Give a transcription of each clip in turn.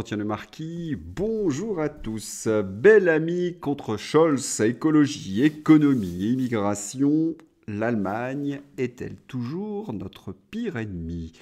Florentien Lemarquis, bonjour à tous. Bel ami contre Scholz, écologie, économie, immigration, l'Allemagne est-elle toujours notre pire ennemi?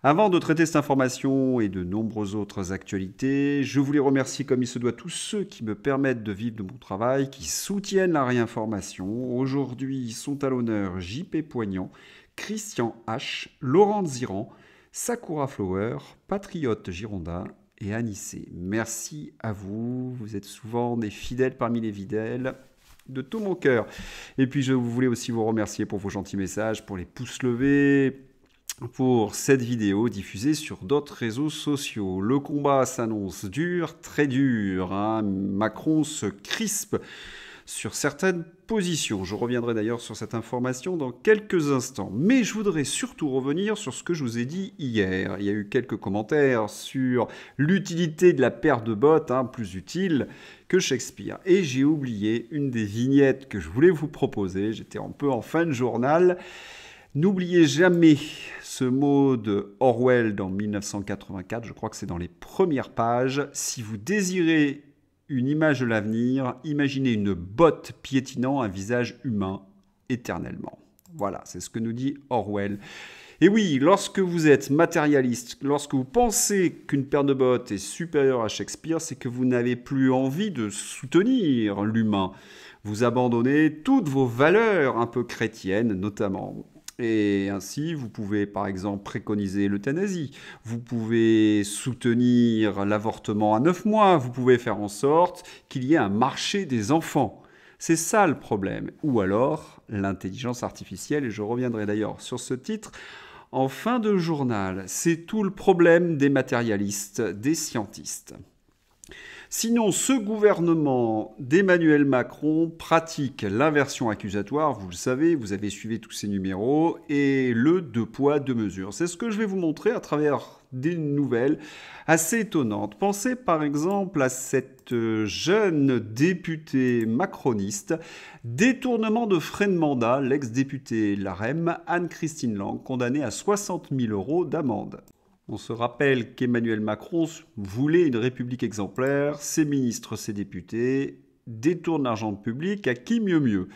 Avant de traiter cette information et de nombreuses autres actualités, je voulais remercier comme il se doit tous ceux qui me permettent de vivre de mon travail, qui soutiennent la réinformation. Aujourd'hui sont à l'honneur JP Poignant, Christian H, Laurent Ziran, Sakura Flower, Patriote Girondin et Anissé. Merci à vous, vous êtes souvent des fidèles parmi les fidèles, de tout mon cœur. Et puis je voulais aussi vous remercier pour vos gentils messages, pour les pouces levés, pour cette vidéo diffusée sur d'autres réseaux sociaux. Le combat s'annonce dur, très dur, hein. Macron se crispe sur certaines positions. Je reviendrai d'ailleurs sur cette information dans quelques instants. Mais je voudrais surtout revenir sur ce que je vous ai dit hier. Il y a eu quelques commentaires sur l'utilité de la paire de bottes, hein, plus utile que Shakespeare. Et j'ai oublié une des vignettes que je voulais vous proposer. J'étais un peu en fin de journal. N'oubliez jamais ce mot de Orwell dans 1984, je crois que c'est dans les premières pages. Si vous désirez une image de l'avenir, imaginez une botte piétinant un visage humain éternellement. Voilà, c'est ce que nous dit Orwell. Et oui, lorsque vous êtes matérialiste, lorsque vous pensez qu'une paire de bottes est supérieure à Shakespeare, c'est que vous n'avez plus envie de soutenir l'humain. Vous abandonnez toutes vos valeurs un peu chrétiennes notamment. Et ainsi, vous pouvez par exemple préconiser l'euthanasie, vous pouvez soutenir l'avortement à 9 mois, vous pouvez faire en sorte qu'il y ait un marché des enfants. C'est ça le problème. Ou alors l'intelligence artificielle, et je reviendrai d'ailleurs sur ce titre en fin de journal. C'est tout le problème des matérialistes, des scientistes. Sinon, ce gouvernement d'Emmanuel Macron pratique l'inversion accusatoire, vous le savez, vous avez suivi tous ces numéros, et le deux poids, deux mesures. C'est ce que je vais vous montrer à travers des nouvelles assez étonnantes. Pensez par exemple à cette jeune députée macroniste, détournement de frais de mandat, l'ex-députée LaREM, Anne-Christine Lang, condamnée à 60 000 € d'amende. On se rappelle qu'Emmanuel Macron voulait une république exemplaire, ses ministres, ses députés détournent l'argent public, à qui mieux.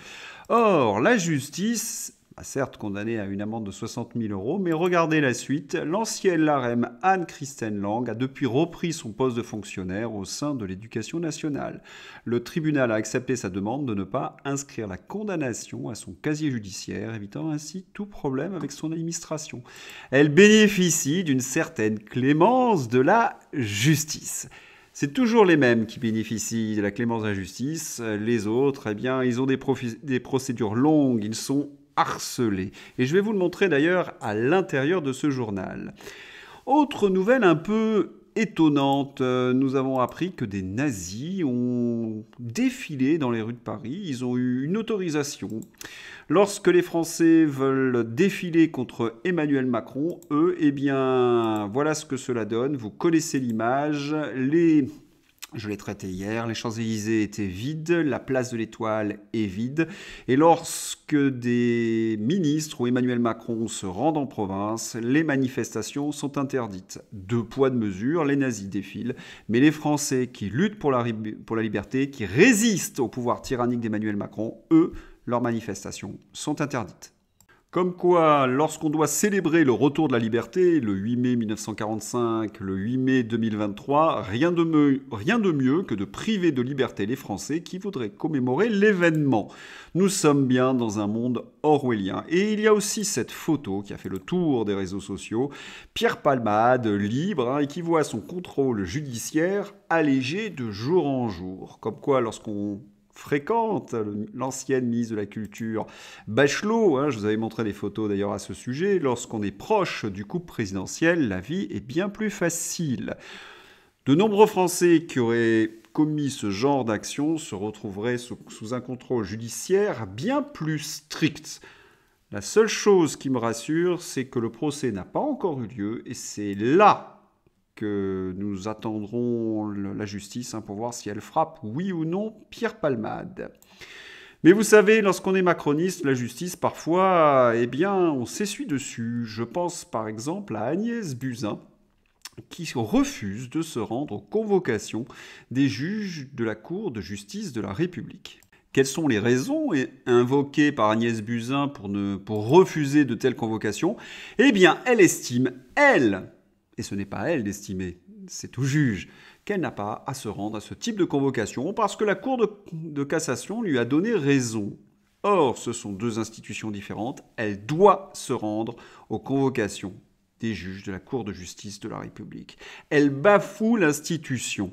Or, la justice a certes condamné à une amende de 60 000 €, mais regardez la suite, l'ancienne LaREM Anne-Christine Lang a depuis repris son poste de fonctionnaire au sein de l'Éducation nationale. Le tribunal a accepté sa demande de ne pas inscrire la condamnation à son casier judiciaire, évitant ainsi tout problème avec son administration. Elle bénéficie d'une certaine clémence de la justice. C'est toujours les mêmes qui bénéficient de la clémence de la justice. Les autres, eh bien, ils ont des procédures longues, ils sont harcelés. Et je vais vous le montrer d'ailleurs à l'intérieur de ce journal. Autre nouvelle un peu étonnante, nous avons appris que des nazis ont défilé dans les rues de Paris. Ils ont eu une autorisation. Lorsque les Français veulent défiler contre Emmanuel Macron, eux, eh bien, voilà ce que cela donne. Vous connaissez l'image. Je l'ai traité hier, les Champs-Élysées étaient vides, la place de l'Étoile est vide. Et lorsque des ministres ou Emmanuel Macron se rendent en province, les manifestations sont interdites. Deux poids, deux mesures, les nazis défilent. Mais les Français qui luttent pour la liberté, qui résistent au pouvoir tyrannique d'Emmanuel Macron, eux, leurs manifestations sont interdites. Comme quoi, lorsqu'on doit célébrer le retour de la liberté, le 8 mai 1945, le 8 mai 2023, rien de mieux que de priver de liberté les Français qui voudraient commémorer l'événement. Nous sommes bien dans un monde orwellien. Et il y a aussi cette photo qui a fait le tour des réseaux sociaux, Pierre Palmade, libre, et qui voit son contrôle judiciaire allégé de jour en jour. Comme quoi, lorsqu'on fréquente l'ancienne ministre de la Culture Bachelot, je vous avais montré des photos d'ailleurs à ce sujet, lorsqu'on est proche du couple présidentiel, la vie est bien plus facile. De nombreux Français qui auraient commis ce genre d'action se retrouveraient sous un contrôle judiciaire bien plus strict. La seule chose qui me rassure, c'est que le procès n'a pas encore eu lieu et c'est là que nous attendrons la justice pour voir si elle frappe, oui ou non, Pierre Palmade. Mais vous savez, lorsqu'on est macroniste, la justice, parfois, eh bien, on s'essuie dessus. Je pense par exemple à Agnès Buzyn, qui refuse de se rendre aux convocations des juges de la Cour de justice de la République. Quelles sont les raisons invoquées par Agnès Buzyn pour refuser de telles convocations? Eh bien, elle estime, et ce n'est pas à elle d'estimer, c'est au juge, qu'elle n'a pas à se rendre à ce type de convocation parce que la Cour de cassation lui a donné raison. Or, ce sont deux institutions différentes, elle doit se rendre aux convocations des juges de la Cour de justice de la République. Elle bafoue l'institution.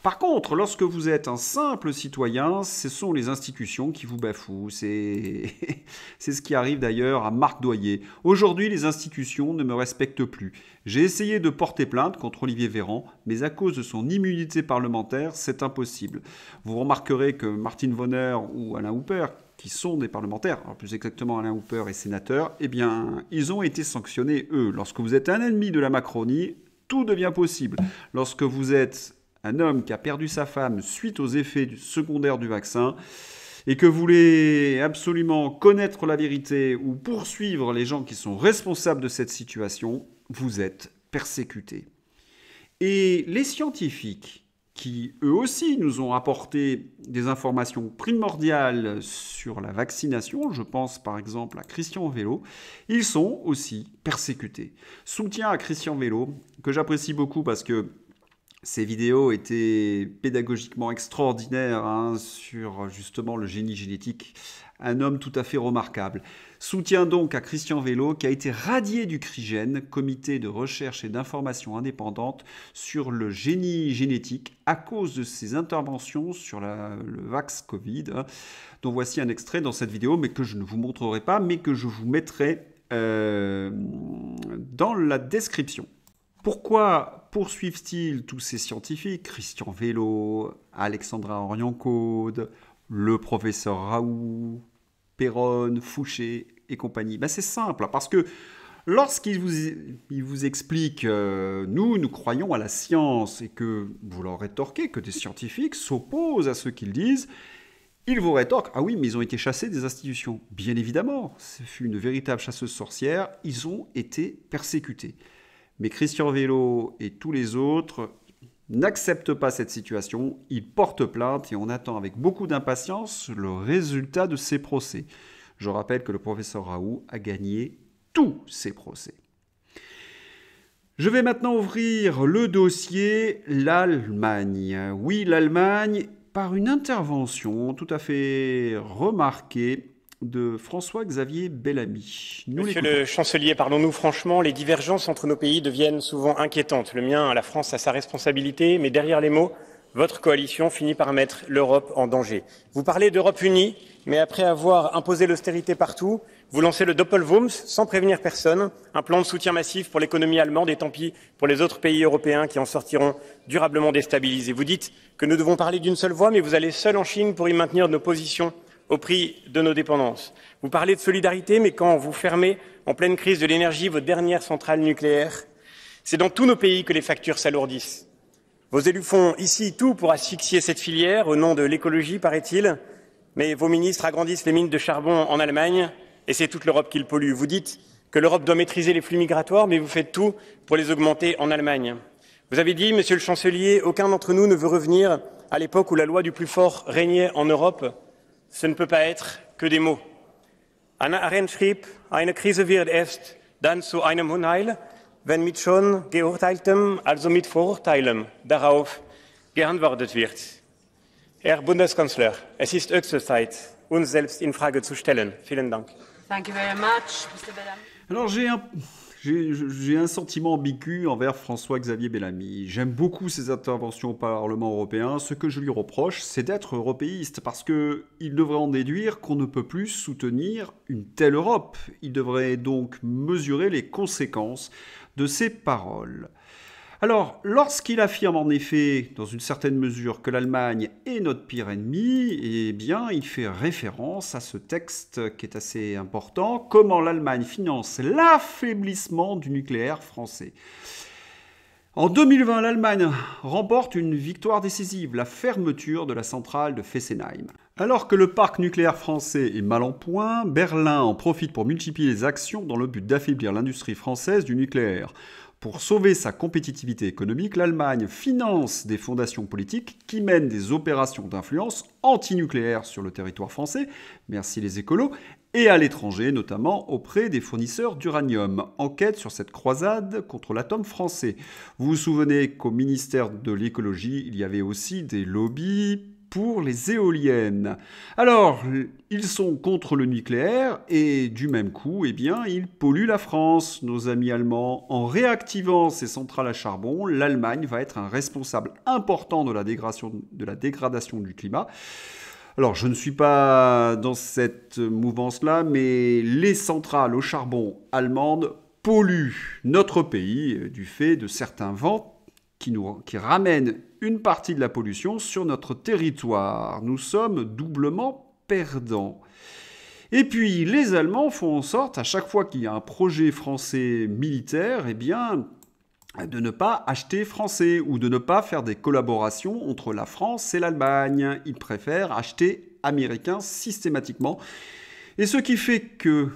Par contre, lorsque vous êtes un simple citoyen, ce sont les institutions qui vous bafouent. C'est ce qui arrive d'ailleurs à Marc Doyer. Aujourd'hui, les institutions ne me respectent plus. J'ai essayé de porter plainte contre Olivier Véran, mais à cause de son immunité parlementaire, c'est impossible. Vous remarquerez que Martine Vonner ou Alain Houpert, qui sont des parlementaires, alors plus exactement Alain Houpert est sénateur, eh bien, ils ont été sanctionnés, eux. Lorsque vous êtes un ennemi de la Macronie, tout devient possible. Lorsque vous êtes un homme qui a perdu sa femme suite aux effets secondaires du vaccin et que vous voulez absolument connaître la vérité ou poursuivre les gens qui sont responsables de cette situation, vous êtes persécuté. Et les scientifiques qui, eux aussi, nous ont apporté des informations primordiales sur la vaccination, je pense par exemple à Christian Vélo, ils sont aussi persécutés. Soutien à Christian Vélo, que j'apprécie beaucoup parce que ces vidéos étaient pédagogiquement extraordinaires sur justement le génie génétique. Un homme tout à fait remarquable. Soutien donc à Christian Vélo qui a été radié du CRIGEN, comité de recherche et d'information indépendante sur le génie génétique à cause de ses interventions sur le vax Covid, dont voici un extrait dans cette vidéo, mais que je ne vous montrerai pas, mais que je vous mettrai dans la description. Pourquoi poursuivent-ils tous ces scientifiques, Christian Vélo, Alexandra Orion-Caude, le professeur Raoult, Perron, Fouché et compagnie? C'est simple, parce que lorsqu'ils vous expliquent nous croyons à la science et que vous leur rétorquez que des scientifiques s'opposent à ce qu'ils disent, ils vous rétorquent « Ah oui, mais ils ont été chassés des institutions. » Bien évidemment, ce fut une véritable chasseuse sorcière, ils ont été persécutés. Mais Christian Vélo et tous les autres n'acceptent pas cette situation, ils portent plainte et on attend avec beaucoup d'impatience le résultat de ces procès. Je rappelle que le professeur Raoult a gagné tous ses procès. Je vais maintenant ouvrir le dossier l'Allemagne. Oui, l'Allemagne, par une intervention tout à fait remarquée de François-Xavier Bellamy. Monsieur le chancelier, parlons-nous franchement, les divergences entre nos pays deviennent souvent inquiétantes. Le mien, la France, a sa responsabilité, mais derrière les mots, votre coalition finit par mettre l'Europe en danger. Vous parlez d'Europe unie, mais après avoir imposé l'austérité partout, vous lancez le Doppelwumms sans prévenir personne, un plan de soutien massif pour l'économie allemande et tant pis pour les autres pays européens qui en sortiront durablement déstabilisés. Vous dites que nous devons parler d'une seule voix, mais vous allez seul en Chine pour y maintenir nos positions au prix de nos dépendances. Vous parlez de solidarité, mais quand vous fermez en pleine crise de l'énergie vos dernières centrales nucléaires, c'est dans tous nos pays que les factures s'alourdissent. Vos élus font ici tout pour asphyxier cette filière au nom de l'écologie, paraît-il, mais vos ministres agrandissent les mines de charbon en Allemagne et c'est toute l'Europe qui le pollue. Vous dites que l'Europe doit maîtriser les flux migratoires, mais vous faites tout pour les augmenter en Allemagne. Vous avez dit, monsieur le chancelier, aucun d'entre nous ne veut revenir à l'époque où la loi du plus fort régnait en Europe. Ce ne peut pas être que des mots. Hannah Arendt schrieb, eine Krise wird erst dann zu einem Unheil, wenn mit schon Geurteiltem, also mit Vorurteilen, darauf geantwortet wird. Herr Bundeskanzler, es ist höchste Zeit, uns selbst in Frage zu stellen. Vielen Dank. Thank you very much, Mr. Bellamy. Alors j'ai un sentiment ambigu envers François-Xavier Bellamy. J'aime beaucoup ses interventions au Parlement européen. Ce que je lui reproche, c'est d'être européiste, parce qu'il devrait en déduire qu'on ne peut plus soutenir une telle Europe. Il devrait donc mesurer les conséquences de ses paroles. Alors, lorsqu'il affirme en effet, dans une certaine mesure, que l'Allemagne est notre pire ennemi, eh bien, il fait référence à ce texte qui est assez important, comment l'Allemagne finance l'affaiblissement du nucléaire français. En 2020, l'Allemagne remporte une victoire décisive, la fermeture de la centrale de Fessenheim. Alors que le parc nucléaire français est mal en point, Berlin en profite pour multiplier les actions dans le but d'affaiblir l'industrie française du nucléaire. Pour sauver sa compétitivité économique, l'Allemagne finance des fondations politiques qui mènent des opérations d'influence antinucléaires sur le territoire français, merci les écolos, et à l'étranger, notamment auprès des fournisseurs d'uranium. Enquête sur cette croisade contre l'atome français. Vous vous souvenez qu'au ministère de l'écologie, il y avait aussi des lobbies pour les éoliennes. Alors, ils sont contre le nucléaire et du même coup, eh bien, ils polluent la France, nos amis allemands. En réactivant ces centrales à charbon, l'Allemagne va être un responsable important de la dégradation du climat. Alors, je ne suis pas dans cette mouvance-là, mais les centrales au charbon allemandes polluent notre pays du fait de certains vents qui ramènent une partie de la pollution sur notre territoire. Nous sommes doublement perdants. Et puis, les Allemands font en sorte, à chaque fois qu'il y a un projet français militaire, eh bien, de ne pas acheter français ou de ne pas faire des collaborations entre la France et l'Allemagne. Ils préfèrent acheter américain systématiquement. Et ce qui fait que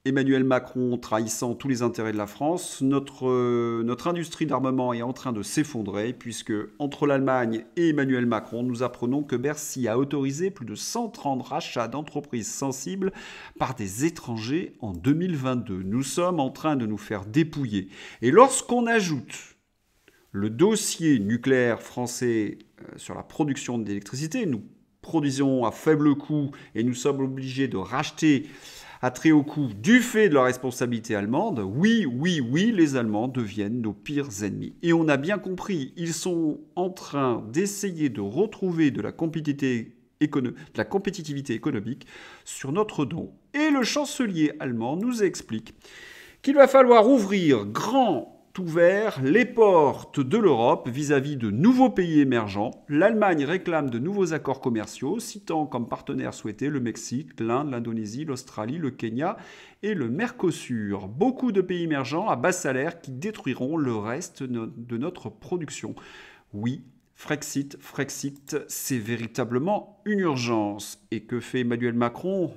Emmanuel Macron trahissant tous les intérêts de la France, notre industrie d'armement est en train de s'effondrer puisque entre l'Allemagne et Emmanuel Macron, nous apprenons que Bercy a autorisé plus de 130 rachats d'entreprises sensibles par des étrangers en 2022. Nous sommes en train de nous faire dépouiller. Et lorsqu'on ajoute le dossier nucléaire français sur la production d'électricité, nous produisons à faible coût et nous sommes obligés de racheter à très haut coût du fait de leur responsabilité allemande, oui, les Allemands deviennent nos pires ennemis. Et on a bien compris, ils sont en train d'essayer de retrouver de la compétitivité économique sur notre dos. Et le chancelier allemand nous explique qu'il va falloir ouvrir grand ouvert les portes de l'Europe vis-à-vis de nouveaux pays émergents. L'Allemagne réclame de nouveaux accords commerciaux, citant comme partenaires souhaités le Mexique, l'Inde, l'Indonésie, l'Australie, le Kenya et le Mercosur. Beaucoup de pays émergents à bas salaire qui détruiront le reste de notre production. Oui, Frexit, c'est véritablement une urgence. Et que fait Emmanuel Macron ?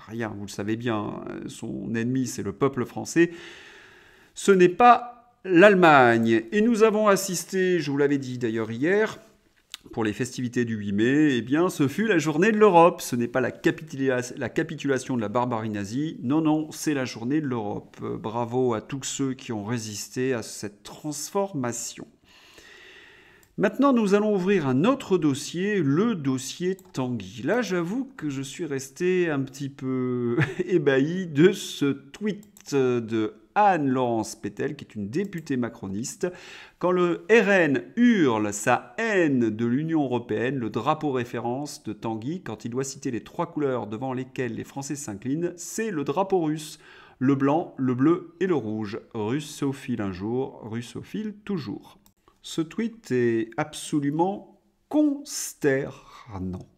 Rien, vous le savez bien, son ennemi c'est le peuple français. Ce n'est pas l'Allemagne. Et nous avons assisté, je vous l'avais dit d'ailleurs hier, pour les festivités du 8 mai, eh bien, ce fut la journée de l'Europe. Ce n'est pas la capitulation de la barbarie nazie. Non, c'est la journée de l'Europe. Bravo à tous ceux qui ont résisté à cette transformation. Maintenant, nous allons ouvrir un autre dossier, le dossier Tanguy. Là, j'avoue que je suis resté un petit peu ébahi de ce tweet de Anne-Laurence Pétel, qui est une députée macroniste. Quand le RN hurle sa haine de l'Union européenne, le drapeau référence de Tanguy, quand il doit citer les 3 couleurs devant lesquelles les Français s'inclinent, c'est le drapeau russe. Le blanc, le bleu et le rouge. Russophile un jour, russophile toujours. Ce tweet est absolument consternant.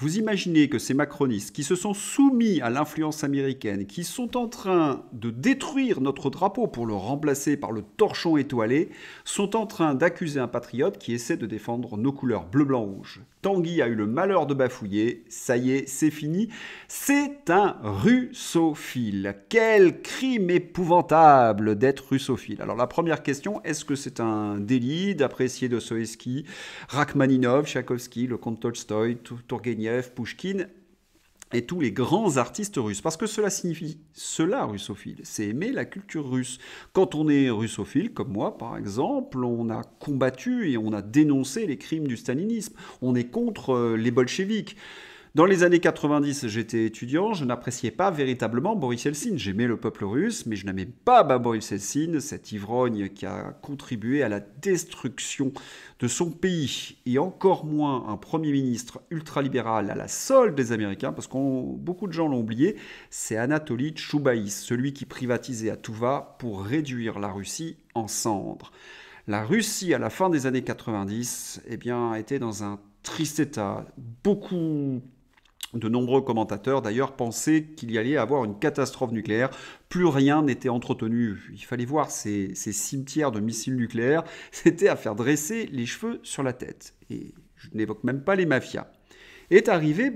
Vous imaginez que ces macronistes qui se sont soumis à l'influence américaine, qui sont en train de détruire notre drapeau pour le remplacer par le torchon étoilé, sont en train d'accuser un patriote qui essaie de défendre nos couleurs bleu, blanc, rouge. Tanguy a eu le malheur de bafouiller, ça y est, c'est fini. C'est un russophile. Quel crime épouvantable d'être russophile. Alors la première question, est-ce que c'est un délit d'apprécier Dostoïevski, Rachmaninov, Tchaïkovski, le comte Tolstoï, Tourgueniev, Pouchkine et tous les grands artistes russes. Parce que cela signifie cela, russophile, c'est aimer la culture russe. Quand on est russophile, comme moi par exemple, on a combattu et on a dénoncé les crimes du stalinisme. On est contre les bolcheviks. Dans les années 90, j'étais étudiant, je n'appréciais pas véritablement Boris Eltsine. J'aimais le peuple russe, mais je n'aimais pas Boris Eltsine, cet ivrogne qui a contribué à la destruction de son pays. Et encore moins un Premier ministre ultralibéral à la solde des Américains, parce que beaucoup de gens l'ont oublié, c'est Anatoly Choubaïs, celui qui privatisait à tout va pour réduire la Russie en cendres. La Russie, à la fin des années 90, était dans un triste état. De nombreux commentateurs, d'ailleurs, pensaient qu'il y allait avoir une catastrophe nucléaire. Plus rien n'était entretenu. Il fallait voir ces cimetières de missiles nucléaires. C'était à faire dresser les cheveux sur la tête. Et je n'évoque même pas les mafias. Est arrivé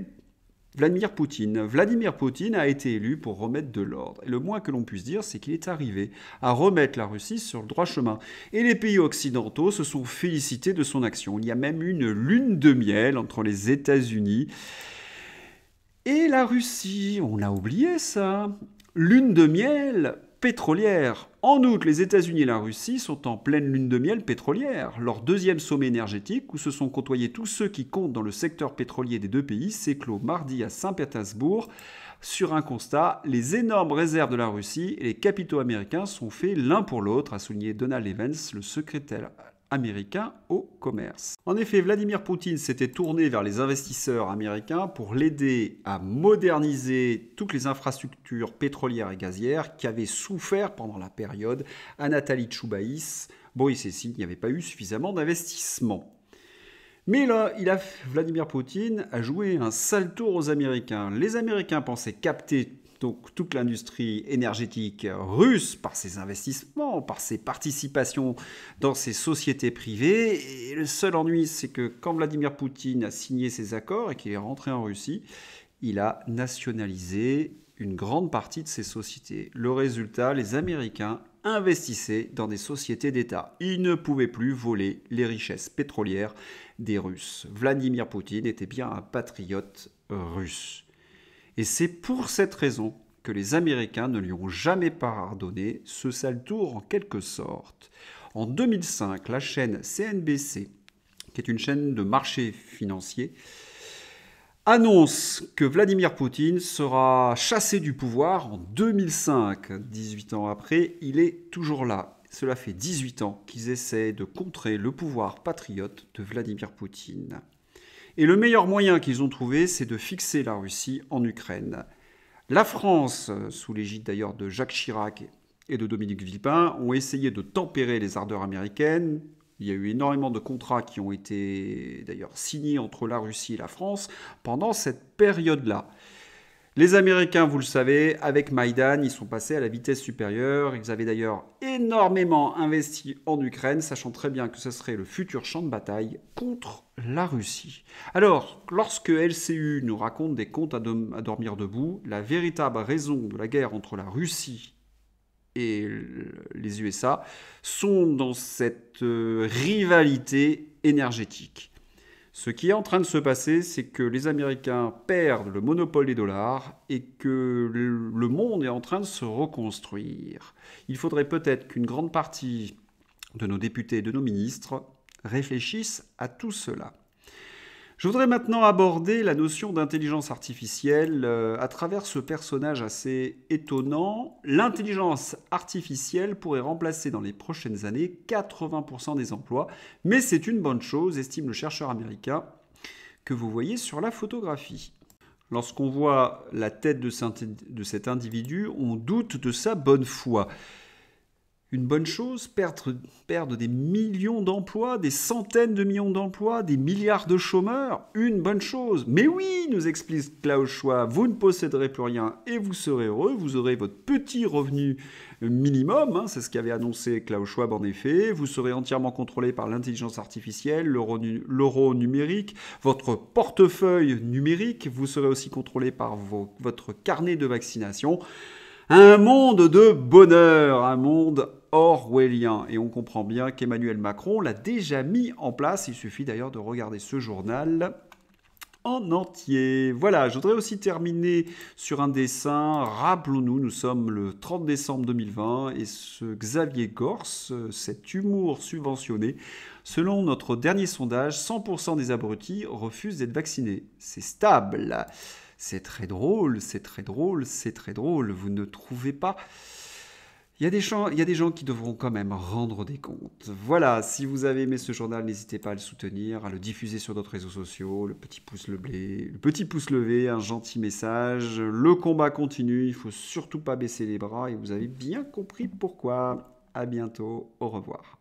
Vladimir Poutine. Vladimir Poutine a été élu pour remettre de l'ordre. Et le moins que l'on puisse dire, c'est qu'il est arrivé à remettre la Russie sur le droit chemin. Et les pays occidentaux se sont félicités de son action. Il y a même une lune de miel entre les États-Unis et la Russie. On a oublié ça. Lune de miel pétrolière. En août, les États-Unis et la Russie sont en pleine lune de miel pétrolière. Leur deuxième sommet énergétique, où se sont côtoyés tous ceux qui comptent dans le secteur pétrolier des deux pays, s'est clos mardi à Saint-Pétersbourg. Sur un constat, les énormes réserves de la Russie et les capitaux américains sont faits l'un pour l'autre, a souligné Donald Evans, le secrétaire américain au commerce. En effet, Vladimir Poutine s'était tourné vers les investisseurs américains pour l'aider à moderniser toutes les infrastructures pétrolières et gazières qui avaient souffert pendant la période Anatoly Choubaïs, Boris Eltsine, il n'y avait pas eu suffisamment d'investissement. Mais là, Vladimir Poutine a joué un sale tour aux Américains. Les Américains pensaient capter donc toute l'industrie énergétique russe par ses investissements, par ses participations dans ses sociétés privées. Et le seul ennui, c'est que quand Vladimir Poutine a signé ces accords et qu'il est rentré en Russie, il a nationalisé une grande partie de ces sociétés. Le résultat, les Américains investissaient dans des sociétés d'État. Ils ne pouvaient plus voler les richesses pétrolières des Russes. Vladimir Poutine était bien un patriote russe. Et c'est pour cette raison que les Américains ne lui ont jamais pardonné ce sale tour en quelque sorte. En 2005, la chaîne CNBC, qui est une chaîne de marché financier, annonce que Vladimir Poutine sera chassé du pouvoir en 2005. 18 ans après, il est toujours là. Cela fait 18 ans qu'ils essaient de contrer le pouvoir patriote de Vladimir Poutine. Et le meilleur moyen qu'ils ont trouvé, c'est de fixer la Russie en Ukraine. La France, sous l'égide d'ailleurs de Jacques Chirac et de Dominique Villepin, ont essayé de tempérer les ardeurs américaines. Il y a eu énormément de contrats qui ont été d'ailleurs signés entre la Russie et la France pendant cette période-là. Les Américains, vous le savez, avec Maïdan, ils sont passés à la vitesse supérieure. Ils avaient d'ailleurs énormément investi en Ukraine, sachant très bien que ce serait le futur champ de bataille contre la Russie. Alors, lorsque LCU nous raconte des contes à dormir debout, la véritable raison de la guerre entre la Russie et les USA sont dans cette rivalité énergétique. Ce qui est en train de se passer, c'est que les Américains perdent le monopole des dollars et que le monde est en train de se reconstruire. Il faudrait peut-être qu'une grande partie de nos députés et de nos ministres réfléchissent à tout cela. Je voudrais maintenant aborder la notion d'intelligence artificielle à travers ce personnage assez étonnant. L'intelligence artificielle pourrait remplacer dans les prochaines années 80% des emplois, mais c'est une bonne chose, estime le chercheur américain que vous voyez sur la photographie. Lorsqu'on voit la tête de cet individu, on doute de sa bonne foi. Une bonne chose, perdre des millions d'emplois, des centaines de millions d'emplois, des milliards de chômeurs, une bonne chose. Mais oui, nous explique Klaus Schwab, vous ne posséderez plus rien et vous serez heureux, vous aurez votre petit revenu minimum, c'est ce qu'avait annoncé Klaus Schwab en effet, vous serez entièrement contrôlé par l'intelligence artificielle, l'euro numérique, votre portefeuille numérique, vous serez aussi contrôlé par votre carnet de vaccination. Un monde de bonheur, un monde orwellien. Et on comprend bien qu'Emmanuel Macron l'a déjà mis en place. Il suffit d'ailleurs de regarder ce journal en entier. Voilà, je voudrais aussi terminer sur un dessin. Rappelons-nous, nous sommes le 30 décembre 2020 et ce Xavier Gorce, cet humour subventionné, selon notre dernier sondage, 100% des abrutis refusent d'être vaccinés. C'est stable. C'est très drôle, c'est très drôle, c'est très drôle. Vous ne trouvez pas ? Il y a des gens qui devront quand même rendre des comptes. Voilà, si vous avez aimé ce journal, n'hésitez pas à le soutenir, à le diffuser sur d'autres réseaux sociaux, le petit pouce levé, un gentil message. Le combat continue, il ne faut surtout pas baisser les bras et vous avez bien compris pourquoi. À bientôt, au revoir.